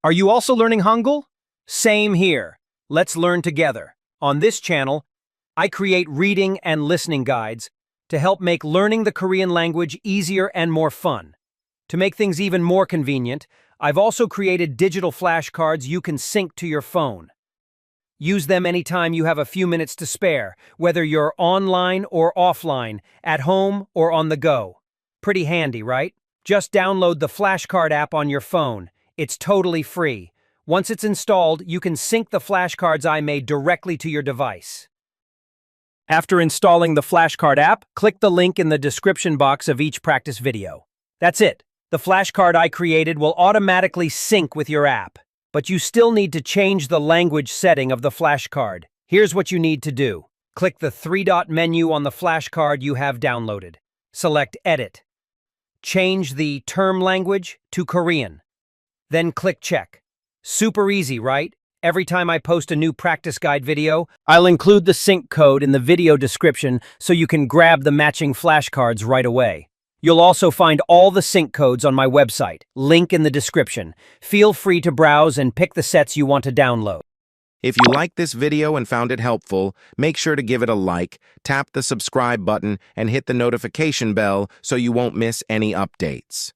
Are you also learning Hangul? Same here. Let's learn together. On this channel, I create reading and listening guides to help make learning the Korean language easier and more fun. To make things even more convenient, I've also created digital flashcards you can sync to your phone. Use them anytime you have a few minutes to spare, whether you're online or offline, at home or on the go. Pretty handy, right? Just download the flashcard app on your phone. It's totally free. Once it's installed, you can sync the flashcards I made directly to your device. After installing the flashcard app, click the link in the description box of each practice video. That's it. The flashcard I created will automatically sync with your app, but you still need to change the language setting of the flashcard. Here's what you need to do. Click the three-dot menu on the flashcard you have downloaded. Select Edit. Change the term language to Korean. Then click Check. Super easy, right? Every time I post a new practice guide video, I'll include the sync code in the video description so you can grab the matching flashcards right away. You'll also find all the sync codes on my website, link in the description. Feel free to browse and pick the sets you want to download. If you liked this video and found it helpful, make sure to give it a like, tap the subscribe button, and hit the notification bell so you won't miss any updates.